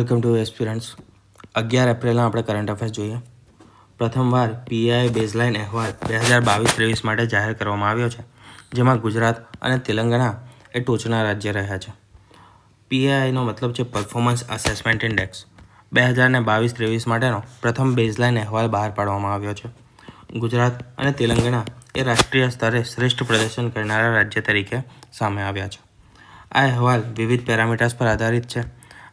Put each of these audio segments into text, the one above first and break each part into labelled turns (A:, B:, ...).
A: Welcome to aspirants. 11 એપ્રિલના આપણે current affairs જોઈએ. પ્રથમવાર પીઆઈ બેઝલાઇન અહેવાલ 2022-23 માટે જાહેર કરવામાં આવ્યો છે, જેમાં ગુજરાત અને તેલંગાણા એ ટોચના રાજ્ય રહ્યા છે. પીઆઈનો મતલબ છે પરફોર્મન્સ અસેસમેન્ટ ઇન્ડેક્સ. 2022-23 માટેનો પ્રથમ બેઝલાઇન અહેવાલ બહાર પાડવામાં આવ્યો છે. ગુજરાત અને તેલંગાણા એ રાષ્ટ્રીય સ્તરે શ્રેષ્ઠ પ્રદર્શન કરનારા રાજ્ય તરીકે સામે આવ્યા છે. આ અહેવાલ વિવિધ પેરામીટર્સ પર આધારિત છે.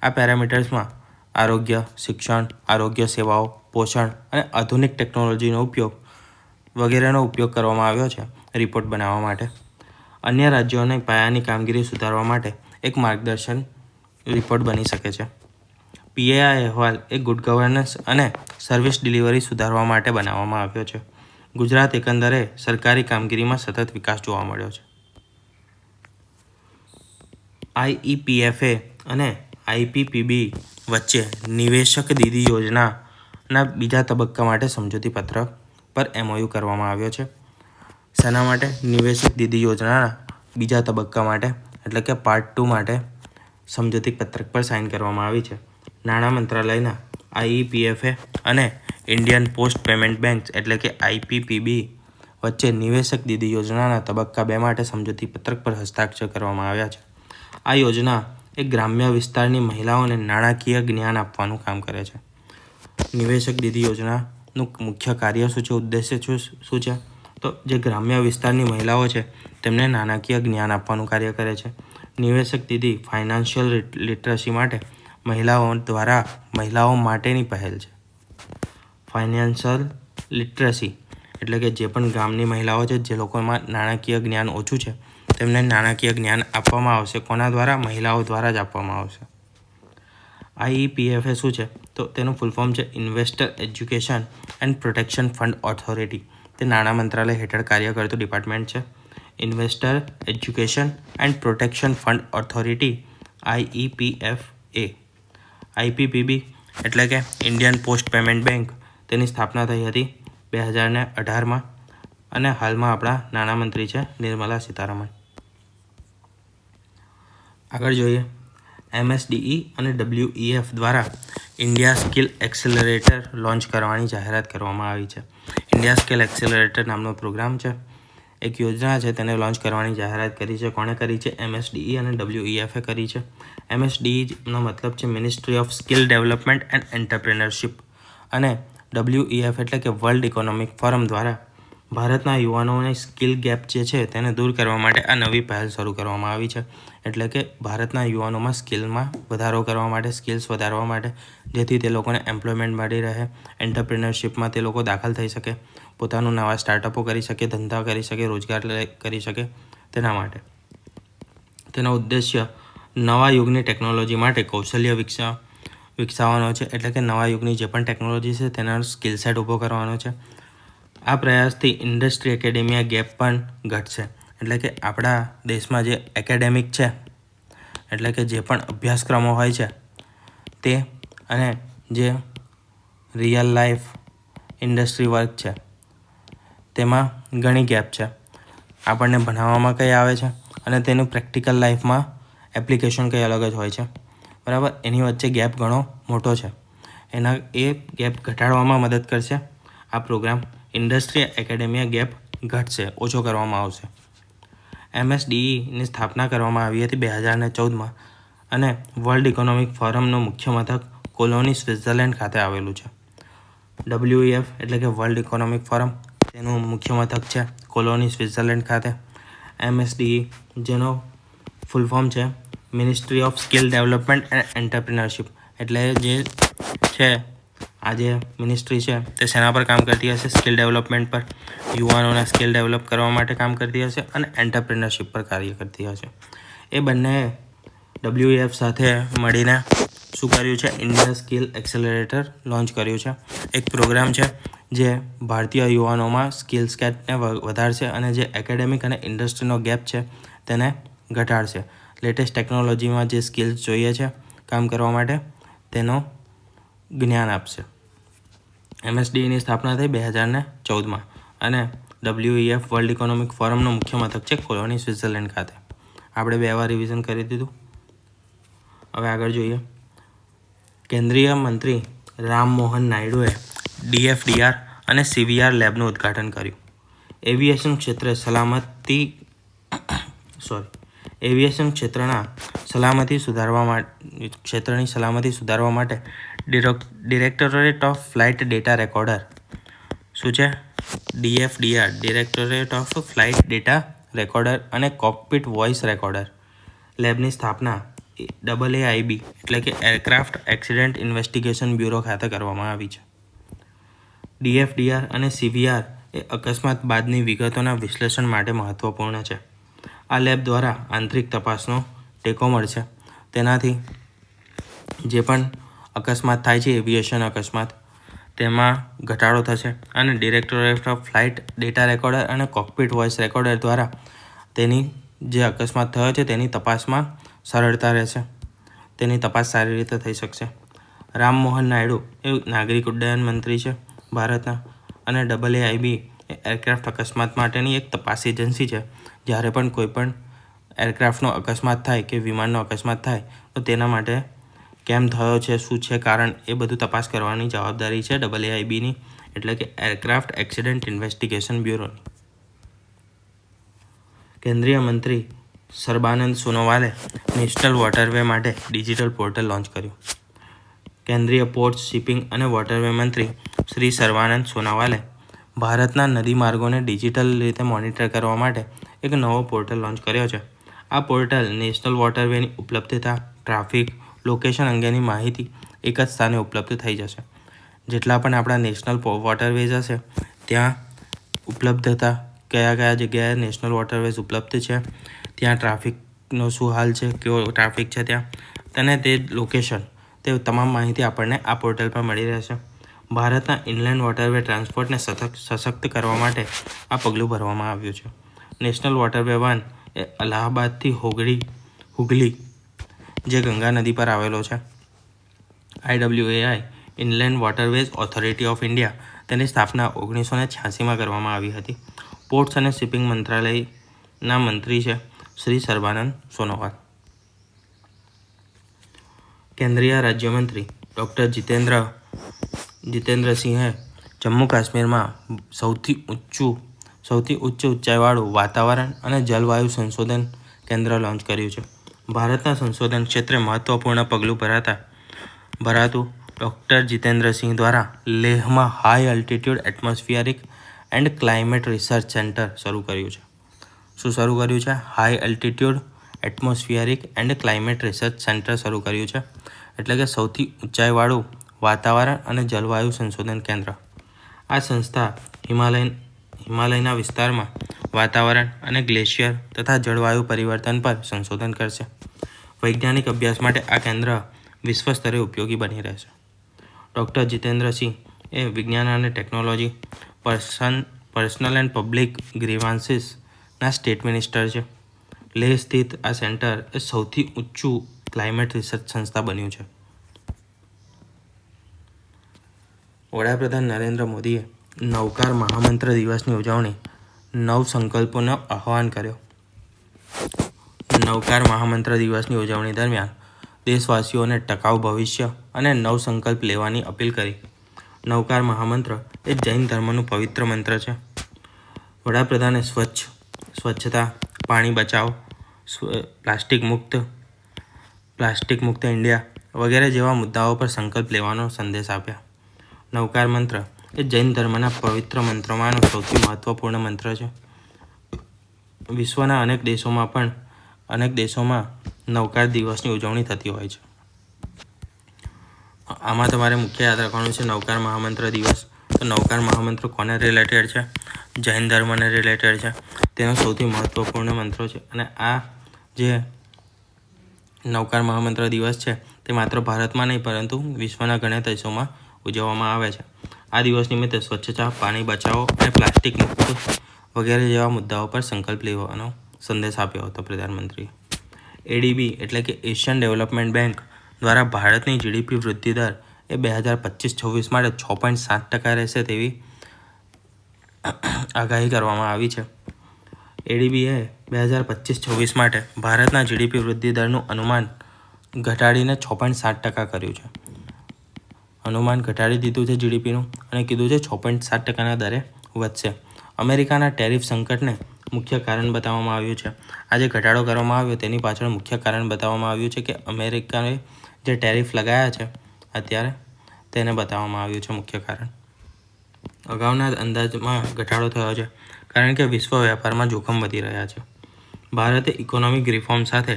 A: આ પેરામીટર્સમાં આરોગ્ય, શિક્ષણ, આરોગ્ય સેવાઓ, પોષણ અને આધુનિક ટેકનોલોજીનો ઉપયોગ વગેરેનો ઉપયોગ કરવામાં આવ્યો છે રિપોર્ટ બનાવવા માટે. અન્ય રાજ્યોની પાયાની કામગીરી સુધારવા માટે એક માર્ગદર્શન રિપોર્ટ બની શકે છે. પીએઆઈ અહેવાલ એ ગુડ ગવર્નન્સ અને સર્વિસ ડિલિવરી સુધારવા માટે બનાવવામાં આવ્યો છે. ગુજરાત એકંદરે સરકારી કામગીરીમાં સતત વિકાસ જોવા મળ્યો છે. આઈઈપીએફએ અને આઈપીપીબી વચ્ચે નિવેશક નિધિ યોજનાના બીજા તબક્કા માટે સમજૂતી પત્રક પર એમઓયુ કરવામાં આવ્યો છે. શેના માટે? નિવેશક નિધિ યોજનાના બીજા તબક્કા માટે એટલે કે પાર્ટ 2 માટે સમજૂતી પત્રક પર સાઇન કરવામાં આવી છે. નાણાં મંત્રાલયના આઈઈપીએફએ અને ઇન્ડિયન પોસ્ટ પેમેન્ટ બેંક એટલે કે આઈપીપીબી વચ્ચે નિવેશક નિધિ યોજનાના તબક્કા 2 માટે સમજૂતી પત્રક પર હસ્તાક્ષર કરવામાં આવ્યા છે. આ યોજના એ ગ્રામ્ય વિસ્તારની મહિલાઓને નાણાકીય જ્ઞાન આપવાનું કામ કરે છે. નિવેશક નિધિ યોજનાનું મુખ્ય કાર્ય શું છે, ઉદ્દેશ્ય શું છે? તો જે ગ્રામ્ય વિસ્તારની મહિલાઓ છે તેમને નાણાકીય જ્ઞાન આપવાનું કાર્ય કરે છે. નિવેશક નિધિ ફાઇનાન્શિયલ લિટરસી માટે મહિલાઓ માટેની પહેલ છે. ફાઇનાન્શિયલ લિટરસી એટલે કે જે પણ ગામની મહિલાઓ છે જે લોકોમાં નાણાકીય જ્ઞાન ઓછું છે તેમને નાણાકીય જ્ઞાન આપવામાં આવશે. કોના દ્વારા? મહિલાઓ દ્વારા જ આપવામાં આવશે. આઈઈપીએફએ શું છે? તો તેનું ફૂલ ફોર્મ છે investor education and protection fund authority. તે નાણાં મંત્રાલય હેઠળ કાર્ય કરતું ડિપાર્ટમેન્ટ છે. Investor education and protection fund authority IEPFA. IPPB એટલે કે ઇન્ડિયન પોસ્ટ પેમેન્ટ બેંક, તેની સ્થાપના થઈ હતી 2018માં અને હાલમાં આપણા નાણામંત્રી છે નિર્મલા સીતારમણ. આગળ જોઈએ. એમએસડીઈ અને ડબલ્યુઈએફ દ્વારા ઇન્ડિયા સ્કિલ એક્સેલરેટર લોન્ચ કરવાની જાહેરાત કરવામાં આવી છે. ઇન્ડિયા સ્કિલ એક્સેલરેટર નામનો પ્રોગ્રામ છે, એક યોજના છે, તેને લોન્ચ કરવાની જાહેરાત કરી છે. કોણે કરી છે? એમએસડીઈ અને ડબલ્યુઈએફે કરી છે. એમએસડીઈનો મતલબ છે ministry of skill development and entrepreneurship અને ડબલ્યુઈએફ એટલે કે વર્લ્ડ ઇકોનોમિક ફોરમ દ્વારા ભારતના યુવાનોની સ્કિલ ગેપ જે છે તેને દૂર કરવા માટે આ નવી પહેલ શરૂ કરવામાં આવી છે. એટલે કે ભારતના યુવાનોમાં સ્કિલમાં વધારો કરવા માટે, સ્કિલ્સ વધારવા માટે, જેથી તે લોકોને એમ્પ્લોયમેન્ટ મળી રહે, એન્ટરપ્રિનરશિપમાં તે લોકો દાખલ થઈ શકે, પોતાનું નવા સ્ટાર્ટઅપો કરી શકે, ધંધા કરી શકે, રોજગાર કરી શકે. તેના માટે તેનો ઉદ્દેશ્ય નવા યુગની ટેકનોલોજી માટે કૌશલ્ય વિકસાવવાનો છે. એટલે કે નવા યુગની જે પણ ટેકનોલોજી છે તેના સ્કિલ સેટ ઊભો કરવાનો છે. આ પ્રયાસથી ઇન્ડસ્ટ્રી એકેડેમિયા ગેપ પણ ઘટશે. એટલે કે આપણા દેશમાં જે એકેડેમિક છે એટલે કે જે પણ અભ્યાસક્રમો હોય છે તે અને જે રિયલ લાઈફ ઇન્ડસ્ટ્રી વર્ક છે તેમાં ઘણી ગેપ છે. આપણને ભણાવવામાં કંઈ આવે છે અને તેનું પ્રેક્ટિકલ લાઈફમાં એપ્લિકેશન કંઈ અલગ જ હોય છે. બરાબર, એની વચ્ચે ગેપ ઘણો મોટો છે. એ ગેપ ઘટાડવામાં મદદ કરશે આ પ્રોગ્રામ. ઇન્ડસ્ટ્રી એકેડેમિયા ગેપ ઘટશે, ઓછો કરવામાં આવશે. એમએસડીઈની સ્થાપના કરવામાં આવી હતી 2014માં અને વર્લ્ડ ઇકોનોમિક ફોરમનું મુખ્ય મથક કોલોની, સ્વિટ્ઝરલેન્ડ ખાતે આવેલું છે. ડબલ્યુઈએફ એટલે કે વર્લ્ડ ઇકોનોમિક ફોરમ, તેનું મુખ્ય મથક છે કોલોની, સ્વિટ્ઝરલેન્ડ ખાતે. એમએસડીઈ જેનો ફૂલ ફોર્મ છે ministry of skill development and entrepreneurship. એટલે જે છે આ જે મિનિસ્ટ્રી છે તે શેના પર કામ કરતી હશે? સ્કિલ ડેવલપમેન્ટ પર, યુવાનોના સ્કિલ ડેવલપ કરવા માટે કામ કરતી હશે અને એન્ટરપ્રિનરશિપ પર કાર્ય કરતી હશે. એ બંને ડબલ્યુઈએફ સાથે મળીને શું કર્યું છે? ઇન્ડિયા સ્કિલ એક્સેલરેટર લોન્ચ કર્યું છે. એક પ્રોગ્રામ છે જે ભારતીય યુવાનોમાં સ્કિલ સેટને વધારશે અને જે એકેડેમિક અને ઇન્ડસ્ટ્રીનો ગેપ છે તેને ઘટાડશે. લેટેસ્ટ ટેકનોલોજીમાં જે સ્કિલ્સ જોઈએ છે કામ કરવા માટે તેનો જ્ઞાન આપશે. એમએસડીઈની સ્થાપના થઈ 2014માં અને ડબલ્યુઈએફ વર્લ્ડ ઇકોનોમિક ફોરમનું મુખ્ય મથક છે કોલોની, સ્વિટ્ઝરલેન્ડ ખાતે. આપણે 2 વાર રિવિઝન કરી દીધું. હવે આગળ જોઈએ. કેન્દ્રીય મંત્રી રામ મોહન નાયડુએ DFDR અને CVR લેબનું ઉદ્ઘાટન કર્યું. એવિએશન ક્ષેત્રના સલામતી સુધારવા માટે directorate of flight data recorder શું છે DFDR directorate of flight data recorder અને કોકપિટ વોઇસ રેકોર્ડર લેબની સ્થાપના AAIB એટલે કે એરક્રાફ્ટ એક્સિડન્ટ ઇન્વેસ્ટિગેશન બ્યુરો ખાતે કરવામાં આવી છે. DFDR અને CVR એ અકસ્માત બાદની વિગતોના વિશ્લેષણ માટે મહત્વપૂર્ણ છે. આ લેબ દ્વારા આંતરિક તપાસનો ટેકો મળશે. તેનાથી જે પણ અકસ્માત થાય છે એવિએશન અકસ્માત તેમાં ઘટાડો થશે અને directorate of flight data recorder અને કોકપિટ વોઇસ રેકોર્ડર દ્વારા તેની જે અકસ્માત થયો છે તેની તપાસમાં સરળતા રહેશે. તેની તપાસ સારી રીતે થઈ શકશે. રામ મોહન નાયડુ એ નાગરિક ઉડ્ડયન મંત્રી છે ભારતના અને AAIB એ એરક્રાફ્ટ અકસ્માત માટેની એક તપાસ એજન્સી છે. જ્યારે પણ કોઈ પણ એરક્રાફ્ટનો અકસ્માત થાય કે વિમાનનો અકસ્માત થાય તો તેના માટે કેમ થયો છે, શું છે કારણ, એ બધું તપાસ કરવાની જવાબદારી છે AAIBની એટલે કે એરક્રાફ્ટ એક્સિડન્ટ ઇન્વેસ્ટિગેશન બ્યુરોની. કેન્દ્રીય મંત્રી સર્બાનંદ સોનોવાલે નેશનલ વોટરવે માટે ડિજિટલ પોર્ટલ લોન્ચ કર્યું. કેન્દ્રીય પોર્ટ, શિપિંગ અને વોટરવે મંત્રી શ્રી સર્બાનંદ સોનોવાલે ભારતના નદી માર્ગોને ડિજિટલ રીતે મોનિટર કરવા માટે એક નવો પોર્ટલ લોન્ચ કર્યો છે. આ પોર્ટલ નેશનલ વોટરવેની ઉપલબ્ધતા, ટ્રાફિક, લોકેશન અંગેની માહિતી એક જ સ્થાને ઉપલબ્ધ થઈ જશે. જેટલા પણ આપણા નેશનલ વોટરવેઝ હશે ત્યાં ઉપલબ્ધતા, કયા જગ્યાએ નેશનલ વોટરવેઝ ઉપલબ્ધ છે, ત્યાં ટ્રાફિકનો શું હાલ છે, કેવો ટ્રાફિક છે ત્યાં, અને તે લોકેશન, તે તમામ માહિતી આપણને આ પોર્ટલ પર મળી રહેશે. ભારતના ઇનલેન્ડ વોટરવે ટ્રાન્સપોર્ટને સશક્ત કરવા માટે આ પગલું ભરવામાં આવ્યું છે. નેશનલ વોટરવે 1 એ અલ્હાબાદથી હુગલી જે ગંગા નદી પર આવેલો છે. IWAI inland waterways authority of India તેની સ્થાપના 1986માં કરવામાં આવી હતી. પોર્ટ્સ અને શિપિંગ મંત્રાલયના મંત્રી છે શ્રી સર્બાનંદ સોનોવાલ. કેન્દ્રીય રાજ્યમંત્રી ડૉક્ટર જીતેન્દ્રસિંહે જમ્મુ કાશ્મીરમાં સૌથી ઉચ્ચ ઊંચાઈવાળું વાતાવરણ અને જલવાયુ સંશોધન કેન્દ્ર લોન્ચ કર્યું છે. ભારતના સંશોધન ક્ષેત્રે મહત્વપૂર્ણ પગલું ભરાતું ડૉક્ટર જીતેન્દ્રસિંહ દ્વારા લેહમાં high altitude atmospheric and climate research centre શરૂ કર્યું છે. શું શરૂ કર્યું છે? High altitude atmospheric and climate research centre શરૂ કર્યું છે. એટલે કે સૌથી ઊંચાઈવાળું વાતાવરણ અને જલવાયુ સંશોધન કેન્દ્ર. આ સંસ્થા હિમાલયના વિસ્તારમાં વાતાવરણ અને ગ્લેશિયર તથા જળવાયુ પરિવર્તન પર સંશોધન કરશે. વૈજ્ઞાનિક અભ્યાસ માટે આ કેન્દ્ર વિશ્વ સ્તરે ઉપયોગી બની રહેશે. ડૉક્ટર જીતેન્દ્રસિંહ એ વિજ્ઞાન અને ટેકનોલોજી, પર્સનલ એન્ડ પબ્લિક ગ્રીવાન્સીસના સ્ટેટ મિનિસ્ટર છે. લેહ સ્થિત આ સેન્ટર એ સૌથી ઊંચું ક્લાઇમેટ રિસર્ચ સંસ્થા બન્યું છે. વડાપ્રધાન નરેન્દ્ર મોદીએ નવકાર મહામંત્ર દિવસની ઉજવણી 9 સંકલ્પોનો આહ્વાન કર્યો. નવકાર મહામંત્ર દિવસની ઉજવણી દરમિયાન દેશવાસીઓને ટકાઉ ભવિષ્ય અને નવ સંકલ્પ લેવાની અપીલ કરી. નવકાર મહામંત્ર એ જૈન ધર્મનું પવિત્ર મંત્ર છે. વડાપ્રધાને સ્વચ્છતા, પાણી બચાવો, પ્લાસ્ટિક મુક્ત ઇન્ડિયા વગેરે જેવા મુદ્દાઓ પર સંકલ્પ લેવાનો સંદેશ આપ્યા. નવકાર મંત્ર એ જૈન ધર્મના પવિત્ર મંત્રોમાંનો સૌથી મહત્વપૂર્ણ મંત્ર છે. વિશ્વના અનેક દેશોમાં નવકાર દિવસની ઉજવણી થતી હોય છે. આમાં તમારે મુખ્ય યાદ રાખવાનું છે નવકાર મહામંત્ર દિવસ. તો નવકાર મહામંત્ર કોને રિલેટેડ છે? જૈન ધર્મને રિલેટેડ છે. તેનો સૌથી મહત્વપૂર્ણ મંત્રો છે. અને આ જે નવકાર મહામંત્ર દિવસ છે તે માત્ર ભારતમાં નહીં પરંતુ વિશ્વના ઘણા દેશોમાં ઉજવવામાં આવે છે. આ દિવસ નિમિત્તે સ્વચ્છતા, પાણી બચાવો અને પ્લાસ્ટિક મુક્ત વગેરે જેવા મુદ્દાઓ પર સંકલ્પ લેવાનો સંદેશ આપ્યો હતો પ્રધાનમંત્રીએ. ADB એટલે કે એશિયન ડેવલપમેન્ટ બેંક દ્વારા ભારતની GDP વૃદ્ધિ દર એ 2025-26 માટે 6.7% રહેશે તેવી આગાહી કરવામાં આવી છે. ADBએ 2025-26 માટે ભારતના GDP વૃદ્ધિ દરનું અનુમાન ઘટાડીને 6.7% કર્યું છે. અનુમાન ઘટાડી દીધું છે જીડીપીનું અને કીધું છે 6.7% દરે વધશે. અમેરિકાના ટેરિફ સંકટને મુખ્ય કારણ બતાવવામાં આવ્યું છે. આ જે ઘટાડો કરવામાં આવ્યો તેની પાછળ મુખ્ય કારણ બતાવવામાં આવ્યું છે કે અમેરિકાએ જે ટેરિફ લગાવ્યા છે અત્યારે તેને બતાવવામાં આવ્યું છે મુખ્ય કારણ. અગાઉના અંદાજમાં ઘટાડો થયો છે કારણ કે વિશ્વ વેપારમાં જોખમ વધી રહ્યા છે. ભારતે ઇકોનોમિક રિફોર્મ સાથે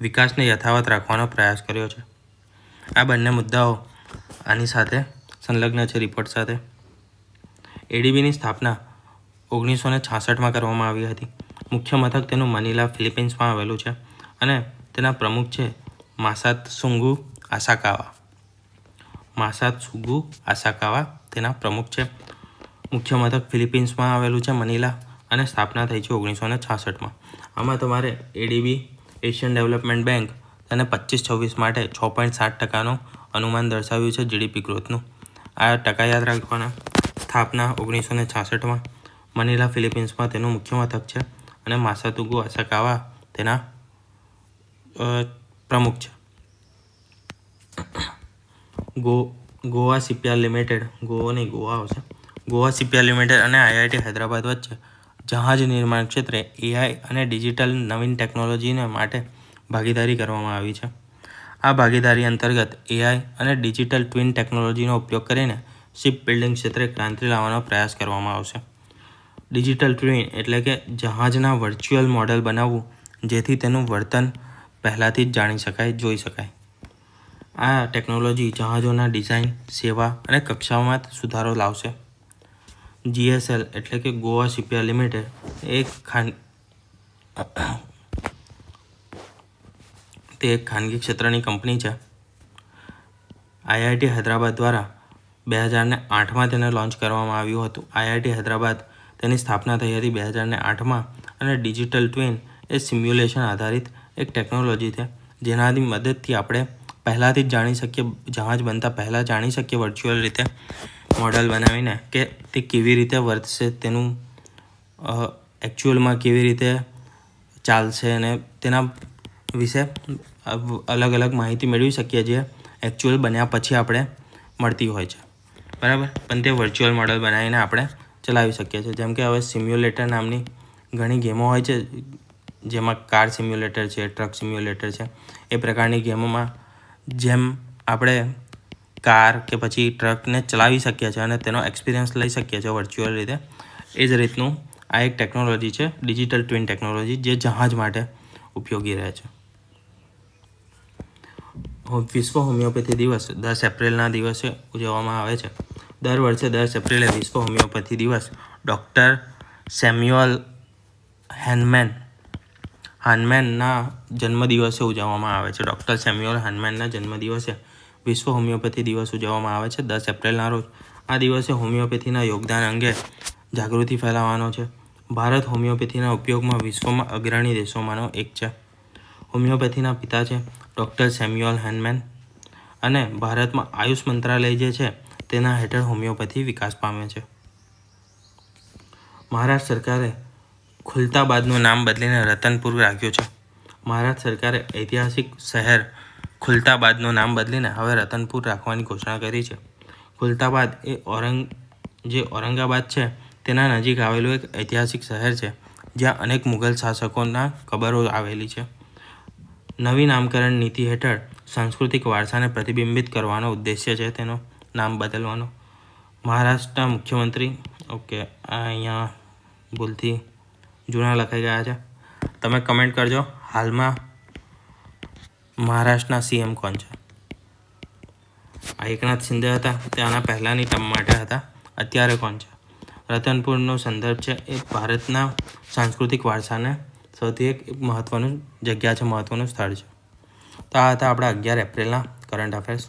A: વિકાસને યથાવત રાખવાનો પ્રયાસ કર્યો છે. આ બંને મુદ્દાઓ આની સાથે સંલગ્ન છે રિપોર્ટ સાથે. એડીબીની સ્થાપના 1966માં કરવામાં આવી હતી. મુખ્ય મથક તેનું મનીલા ફિલિપિન્સમાં આવેલું છે અને તેના પ્રમુખ છે માસાત્સુગુ આસાકાવા તેના પ્રમુખ છે. મુખ્ય મથક ફિલિપિન્સમાં આવેલું છે મનીલા અને સ્થાપના થઈ છે 1966માં. આમાં તમારે એડીબી એશિયન ડેવલપમેન્ટ બેંક તેને 25-26 માટે 6.7%નું અનુમાન દર્શાવ્યું છે જીડીપી ગ્રોથનું. આ ટકા યાદ રાખવાના. સ્થાપના 1966માં. મનીલા ફિલિપિન્સમાં તેનું મુખ્ય મથક છે અને માસાતુગુ આસાકાવા તેના પ્રમુખ છે. Goa shipyard limited Goa shipyard limited અને આઈઆઈટી હૈદરાબાદ વચ્ચે જહાજ નિર્માણ ક્ષેત્રે એઆઈ અને ડિજિટલ નવીન ટેકનોલોજીને માટે ભાગીદારી કરવામાં આવી છે. આ ભાગીદારી અંતર્ગત એઆઈ અને ડિજિટલ ટ્વિન ટેકનોલોજીનો ઉપયોગ કરીને શિપ બિલ્ડિંગ ક્ષેત્રે ક્રાંતિ લાવવાનો પ્રયાસ કરવામાં આવશે. ડિજિટલ ટ્વિન એટલે કે જહાજના વર્ચ્યુઅલ મોડેલ બનાવવું જેથી તેનું વર્તન પહેલાંથી જ જાણી શકાય, જોઈ શકાય. આ ટેકનોલોજી જહાજોના ડિઝાઇન, સેવા અને કક્ષાઓમાં સુધારો લાવશે. જીએસએલ એટલે કે ગોવા શિપયાર્ડ લિમિટેડ એક ખાનગી ક્ષેત્રની કંપની છે. આઈઆઈટી હૈદરાબાદ દ્વારા 2008માં તેને લોન્ચ કરવામાં આવ્યું હતું. આઈઆઈટી હૈદરાબાદ તેની સ્થાપના થઈ હતી 2008માં અને ડિજિટલ ટ્વિન એ સિમ્યુલેશન આધારિત એક ટેકનોલોજી છે જેનાની મદદથી આપણે પહેલાંથી જ જાણી શકીએ, જહાજ બનતા પહેલાં જાણી શકીએ વર્ચ્યુઅલ રીતે મોડલ બનાવીને કે તે કેવી રીતે વર્તશે, તેનું એકચ્યુઅલમાં કેવી રીતે ચાલશે અને તેના વિશે અલગ અલગ માહિતી મેળવી શકીએ જે એકચ્યુઅલ બન્યા પછી આપણે મળતી હોય છે. બરાબર. પણ તે વર્ચ્યુઅલ મોડલ બનાવીને આપણે ચલાવી શકીએ છીએ. જેમ કે હવે સિમ્યુલેટર નામની ઘણી ગેમો હોય છે જેમાં કાર સિમ્યુલેટર છે, ટ્રક સિમ્યુલેટર છે. એ પ્રકારની ગેમોમાં જેમ આપણે કાર કે પછી ટ્રકને ચલાવી શકીએ છીએ અને તેનો એક્સપિરિયન્સ લઈ શકીએ છીએ વર્ચ્યુઅલ રીતે, એ જ રીતનું આ એક ટેકનોલોજી છે ડિજિટલ ટ્વિન ટેકનોલોજી જે જહાજ માટે ઉપયોગી રહે છે. વિશ્વ હોમિયોપેથી દિવસ 10 એપ્રિલના દિવસે ઉજવવામાં આવે છે. દર વર્ષે 10 એપ્રિલે વિશ્વ હોમિયોપેથી દિવસ ડૉક્ટર સેમ્યુઅલ હાનમેનના જન્મદિવસે ઉજવવામાં આવે છે. ડૉક્ટર સેમ્યુઅલ હાનમેનના જન્મદિવસે વિશ્વ હોમિયોપેથી દિવસ ઉજવવામાં આવે છે 10 એપ્રિલના રોજ. આ દિવસે હોમિયોપેથીના યોગદાન અંગે જાગૃતિ ફેલાવવાનો છે. ભારત હોમિયોપેથીના ઉપયોગમાં વિશ્વમાં અગ્રણી દેશોમાંનો એક છે. હોમિયોપેથીના પિતા છે ડૉક્ટર સેમ્યુઅલ હાનમેન અને ભારતમાં આયુષ મંત્રાલય જે છે તેના હેઠળ હોમિયોપેથી વિકાસ પામે છે. મહારાષ્ટ્ર સરકારે ખુલતાબાદનું નામ બદલીને રતનપુર રાખ્યું છે. મહારાષ્ટ્ર સરકારે ઐતિહાસિક શહેર ખુલતાબાદનું નામ બદલીને હવે રતનપુર રાખવાની ઘોષણા કરી છે. ખુલતાબાદ એ ઔરંગાબાદ છે તેના નજીક આવેલું એક ઐતિહાસિક શહેર છે જ્યાં અનેક મુઘલ શાસકોના કબરો આવેલી છે. નવી નામકરણ નીતિ હેઠળ સાંસ્કૃતિક વારસાને પ્રતિબિંબિત કરવાનો ઉદ્દેશ્ય છે તેનો નામ બદલવાનો. મહારાષ્ટ્રના મુખ્યમંત્રી અહીંયા ભૂલથી જૂના લખાઈ ગયા છે. તમે કમેન્ટ કરજો હાલમાં મહારાષ્ટ્રના સીએમ કોણ છે. આ એકનાથ શિંદે હતા, તે આના પહેલાંની ટર્મ માટે હતા. અત્યારે કોણ છે? રતનપુરનો સંદર્ભ છે એ ભારતના સાંસ્કૃતિક વારસાને સૌથી એક મહત્ત્વનું જગ્યા છે, મહત્ત્વનું સ્થળ છે. તો આ હતા આપણા 11 એપ્રિલના કરંટ અફેર્સ.